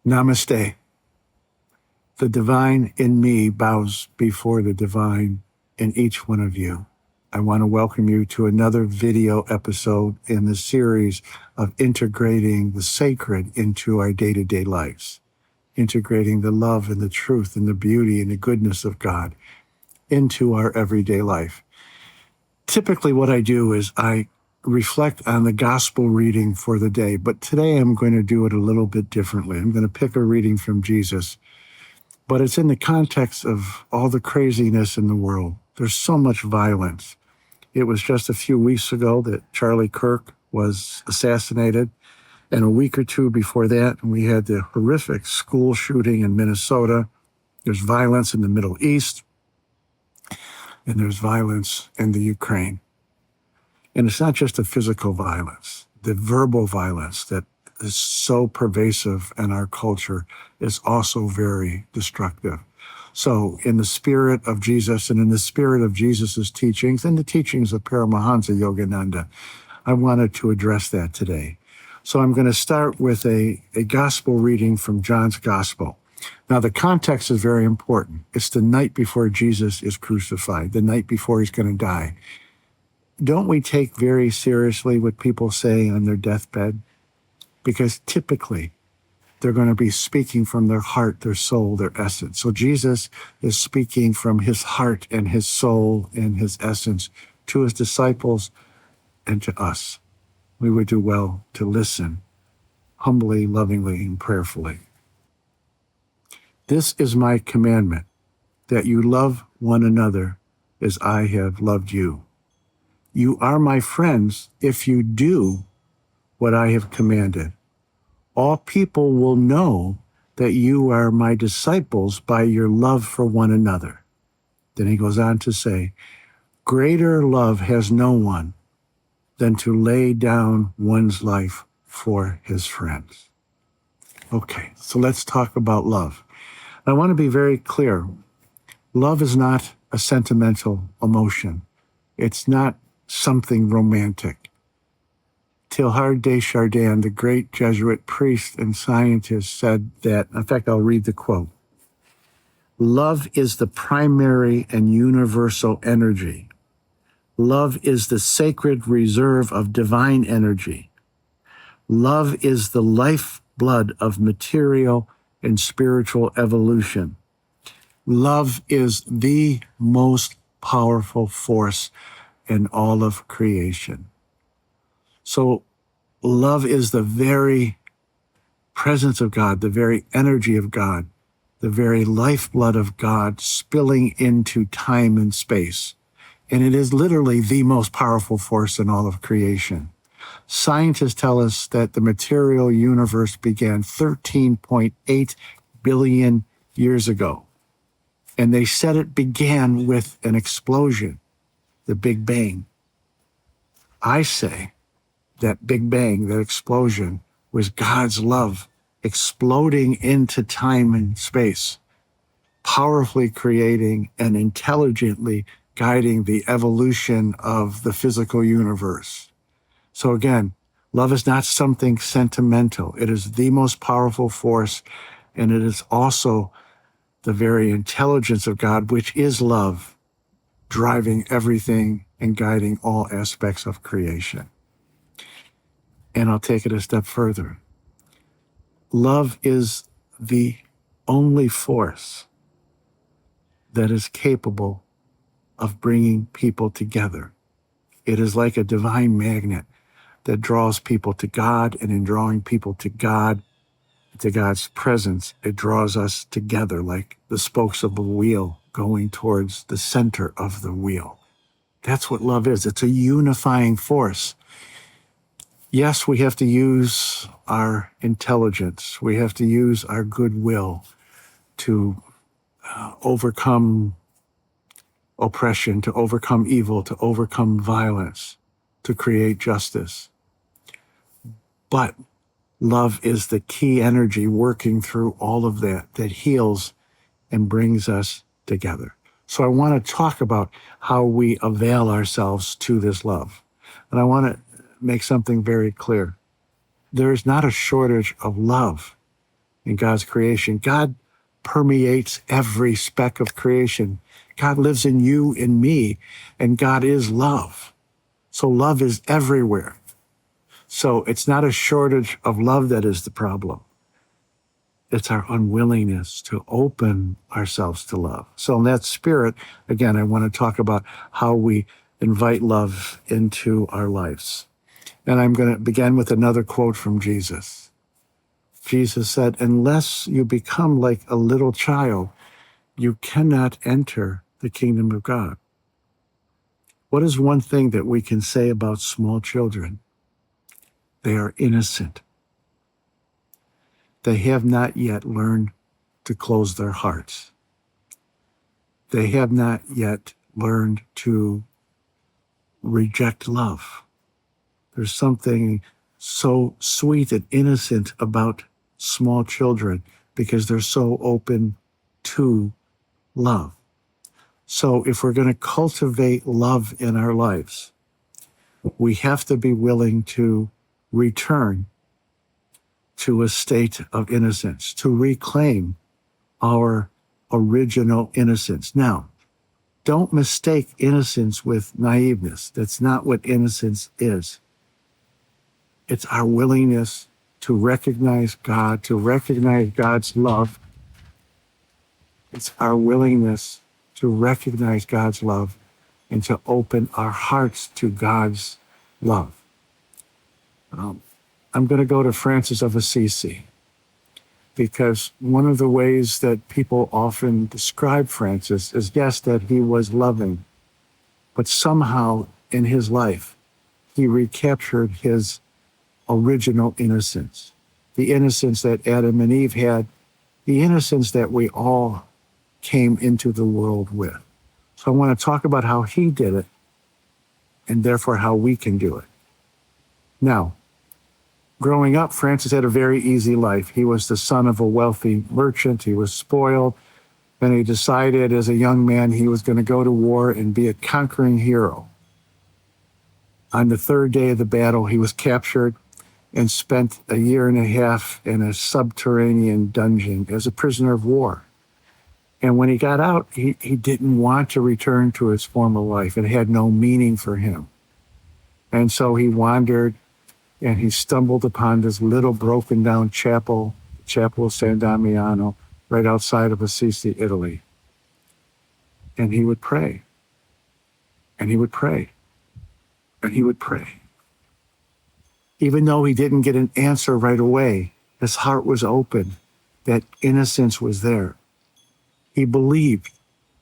Namaste. The divine in me bows before the divine in each one of you. I want to welcome you to another video episode in the series of integrating the sacred into our day-to-day lives, integrating the love and the truth and the beauty and the goodness of God into our everyday life. Typically what I do is I reflect on the gospel reading for the day, but today I'm going to do it a little bit differently. I'm going to pick a reading from Jesus, but it's in the context of all the craziness in the world. There's so much violence. It was just a few weeks ago that Charlie Kirk was assassinated, and a week or two before that, we had the horrific school shooting in Minnesota. There's violence in the Middle East, and there's violence in the Ukraine. And it's not just the physical violence. The verbal violence that is so pervasive in our culture is also very destructive. So in the spirit of Jesus and in the spirit of Jesus's teachings and the teachings of Paramahansa Yogananda, I wanted to address that today. So I'm going to start with a gospel reading from John's Gospel. Now, the context is very important. It's the night before Jesus is crucified, the night before he's going to die. Don't we take very seriously what people say on their deathbed? Because typically, they're going to be speaking from their heart, their soul, their essence. So Jesus is speaking from his heart and his soul and his essence to his disciples and to us. We would do well to listen humbly, lovingly, and prayerfully. This is my commandment, that you love one another as I have loved you. You are my friends if you do what I have commanded. All people will know that you are my disciples by your love for one another. Then he goes on to say, greater love has no one than to lay down one's life for his friends. Okay, so let's talk about love. I want to be very clear. Love is not a sentimental emotion. It's not something romantic. Teilhard de Chardin, the great Jesuit priest and scientist, said that, in fact, I'll read the quote. Love is the primary and universal energy. Love is the sacred reserve of divine energy. Love is the lifeblood of material and spiritual evolution. Love is the most powerful force in all of creation. So love is the very presence of God, the very energy of God, the very lifeblood of God spilling into time and space. And it is literally the most powerful force in all of creation. Scientists tell us that the material universe began 13.8 billion years ago. And they said it began with an explosion, the Big Bang. I say that Big Bang, that explosion, was God's love exploding into time and space, powerfully creating and intelligently guiding the evolution of the physical universe. So again, love is not something sentimental. It is the most powerful force, and it is also the very intelligence of God, which is love, driving everything and guiding all aspects of creation. And I'll take it a step further. Love is the only force that is capable of bringing people together. It is like a divine magnet that draws people to God, and in drawing people to God, to God's presence, it draws us together like the spokes of a wheel going towards the center of the wheel. That's what love is. It's a unifying force. Yes, we have to use our intelligence. We have to use our goodwill to overcome oppression, to overcome evil, to overcome violence, to create justice. But love is the key energy working through all of that heals and brings us together. So I want to talk about how we avail ourselves to this love. And I want to make something very clear. There is not a shortage of love. in God's creation. God permeates every speck of creation. God lives in you, in me, and God is love. So love is everywhere. So it's not a shortage of love that is the problem. It's our unwillingness to open ourselves to love. So in that spirit, again, I want to talk about how we invite love into our lives. And I'm going to begin with another quote from Jesus. Jesus said, "Unless you become like a little child, you cannot enter the kingdom of God." What is one thing that we can say about small children? They are innocent. They have not yet learned to close their hearts. They have not yet learned to reject love. There's something so sweet and innocent about small children because they're so open to love. So if we're going to cultivate love in our lives, we have to be willing to return to a state of innocence, to reclaim our original innocence. Now, don't mistake innocence with naiveness. That's not what innocence is. It's our willingness to recognize God, to recognize God's love. It's our willingness to recognize God's love and to open our hearts to God's love. I'm going to go to Francis of Assisi because one of the ways that people often describe Francis is, yes, that he was loving, but somehow in his life, he recaptured his original innocence, the innocence that Adam and Eve had, the innocence that we all came into the world with. So I want to talk about how he did it and therefore how we can do it. Now, growing up, Francis had a very easy life. He was the son of a wealthy merchant. He was spoiled. And he decided as a young man he was going to go to war and be a conquering hero. On the third day of the battle, he was captured and spent a year and a half in a subterranean dungeon as a prisoner of war. And when he got out, he didn't want to return to his former life. It had no meaning for him. And so he wandered and he stumbled upon this little broken down chapel, Chapel of San Damiano, right outside of Assisi, Italy. And he would pray. And he would pray. And he would pray. Even though he didn't get an answer right away, his heart was open. That innocence was there. He believed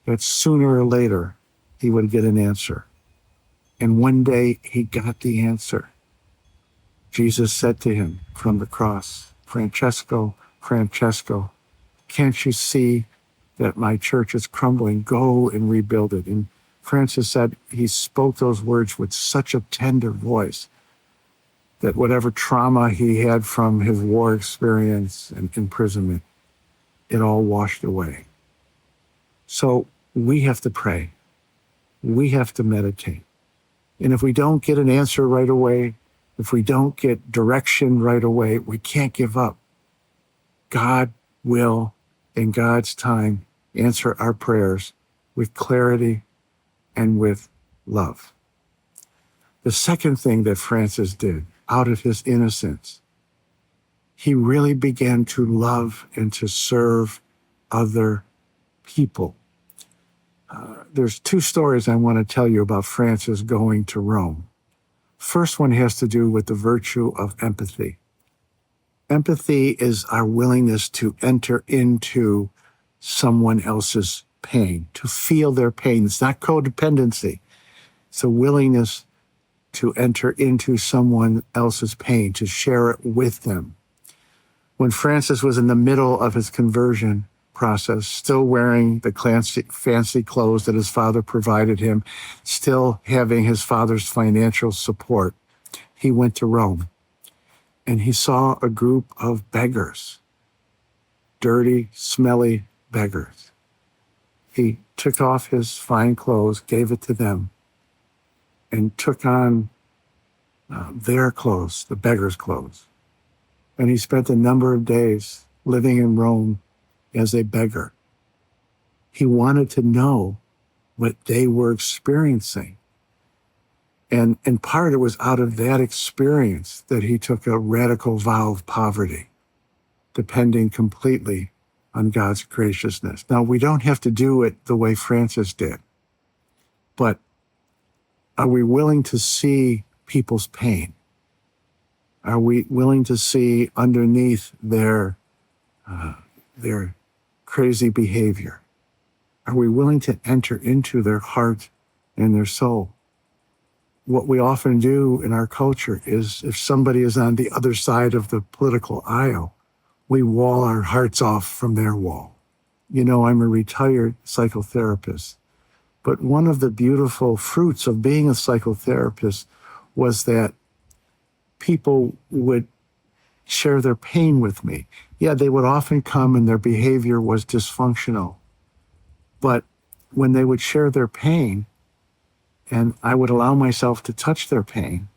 that sooner or later he would get an answer. And one day he got the answer. Jesus said to him from the cross, "Francesco, Francesco, can't you see that my church is crumbling? Go and rebuild it." And Francis said he spoke those words with such a tender voice that whatever trauma he had from his war experience and imprisonment, it all washed away. So we have to pray. We have to meditate. And if we don't get an answer right away, if we don't get direction right away, we can't give up. God will, in God's time, answer our prayers with clarity and with love. The second thing that Francis did out of his innocence, he really began to love and to serve other people. There's two stories I want to tell you about Francis going to Rome. First one has to do with the virtue of empathy. Empathy is our willingness to enter into someone else's pain, to feel their pain. It's not codependency. It's a willingness to enter into someone else's pain, to share it with them. When Francis was in the middle of his conversion process, still wearing the fancy clothes that his father provided him, still having his father's financial support, he went to Rome and he saw a group of beggars, dirty, smelly beggars. He took off his fine clothes, gave it to them, and took on their clothes, the beggars' clothes. And he spent a number of days living in Rome as a beggar. He wanted to know what they were experiencing. And in part, it was out of that experience that he took a radical vow of poverty, depending completely on God's graciousness. Now, we don't have to do it the way Francis did, but are we willing to see people's pain? Are we willing to see underneath their crazy behavior? Are we willing to enter into their heart and their soul? What we often do in our culture is, if somebody is on the other side of the political aisle, we wall our hearts off from their wall. You know, I'm a retired psychotherapist, but one of the beautiful fruits of being a psychotherapist was that people would share their pain with me. Yeah, they would often come and their behavior was dysfunctional. But when they would share their pain, and I would allow myself to touch their pain,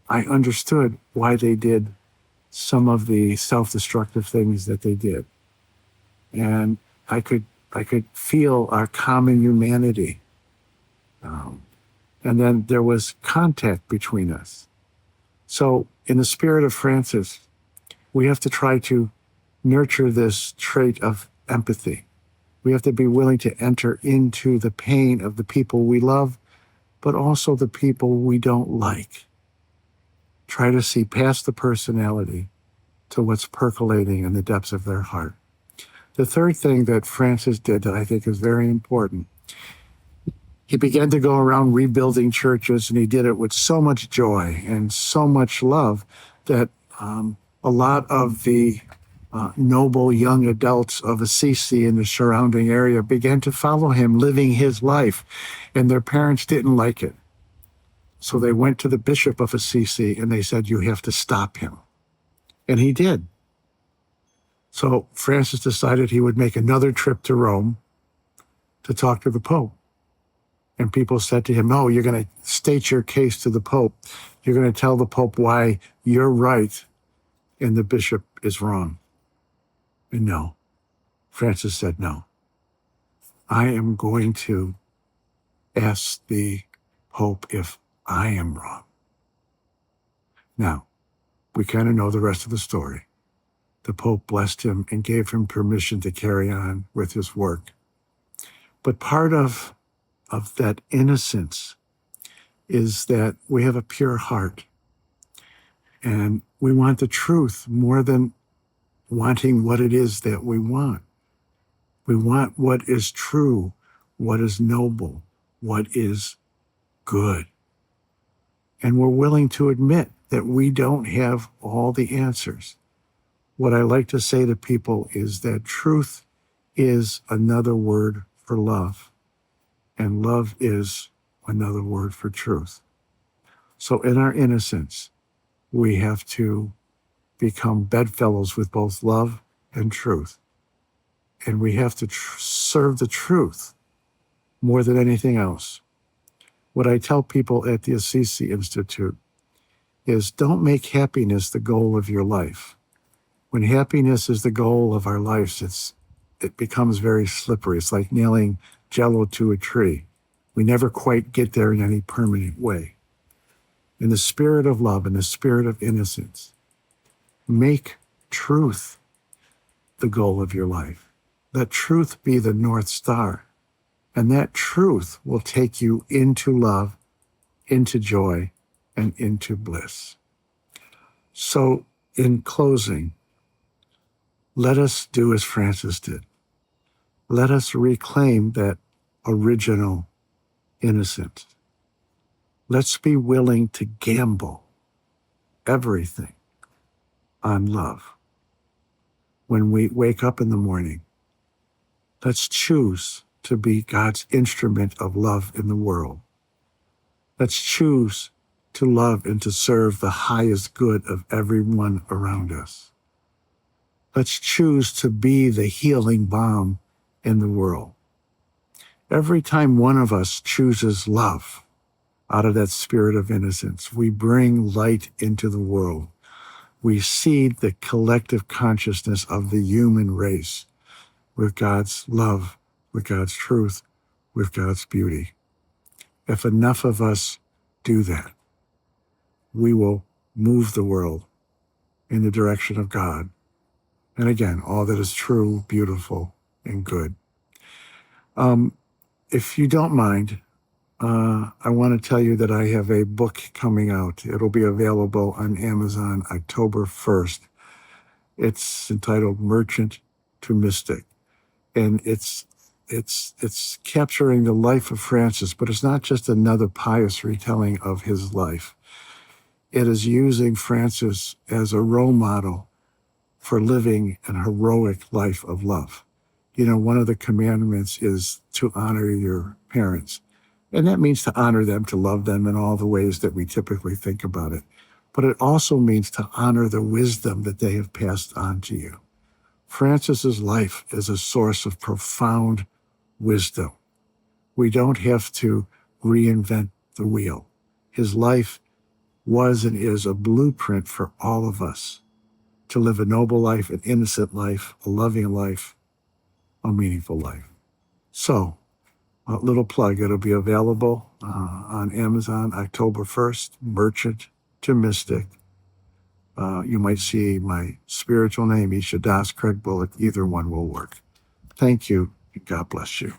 I understood why they did some of the self-destructive things that they did. And I could feel our common humanity. And then there was contact between us. So in the spirit of Francis, we have to try to nurture this trait of empathy. We have to be willing to enter into the pain of the people we love, but also the people we don't like. Try to see past the personality to what's percolating in the depths of their heart. The third thing that Francis did that I think is very important, he began to go around rebuilding churches, and he did it with so much joy and so much love that a lot of the noble young adults of Assisi in the surrounding area began to follow him, living his life, and their parents didn't like it. So they went to the Bishop of Assisi and they said, "You have to stop him." And he did. So Francis decided he would make another trip to Rome to talk to the Pope. And people said to him, "No, you're going to state your case to the Pope. You're going to tell the Pope why you're right and the bishop is wrong." And no, Francis said, "No, I am going to ask the Pope if I am wrong." Now, we kind of know the rest of the story. The Pope blessed him and gave him permission to carry on with his work. But part of that innocence is that we have a pure heart. And we want the truth more than wanting what it is that we want. We want what is true, what is noble, what is good. And we're willing to admit that we don't have all the answers. What I like to say to people is that truth is another word for love, and love is another word for truth. So in our innocence, we have to become bedfellows with both love and truth. And we have to serve the truth more than anything else. What I tell people at the Assisi Institute is, don't make happiness the goal of your life. When happiness is the goal of our lives, it becomes very slippery. It's like nailing Jell-O to a tree. We never quite get there in any permanent way. In the spirit of love, in the spirit of innocence, make truth the goal of your life. Let truth be the North Star. And that truth will take you into love, into joy, and into bliss. So in closing, let us do as Francis did. Let us reclaim that original innocence. Let's be willing to gamble everything on love. When we wake up in the morning, let's choose to be God's instrument of love in the world. Let's choose to love and to serve the highest good of everyone around us. Let's choose to be the healing balm in the world. Every time one of us chooses love out of that spirit of innocence, we bring light into the world. we seed the collective consciousness of the human race with God's love, with God's truth, with God's beauty. If enough of us do that, we will move the world in the direction of God. And again, all that is true, beautiful, and good. If you don't mind, I want to tell you that I have a book coming out. It'll be available on Amazon October 1st. It's entitled Merchant to Mystic. And it's capturing the life of Francis, but it's not just another pious retelling of his life. It is using Francis as a role model for living an heroic life of love. You know, one of the commandments is to honor your parents. And that means to honor them, to love them in all the ways that we typically think about it. But it also means to honor the wisdom that they have passed on to you. Francis's life is a source of profound wisdom. We don't have to reinvent the wheel. His life was and is a blueprint for all of us to live a noble life, an innocent life, a loving life, a meaningful life. So, a little plug, it'll be available on Amazon October 1st, Merchant to Mystic. You might see my spiritual name, Isha Das, Craig Bullock. Either one will work. Thank you. God bless you.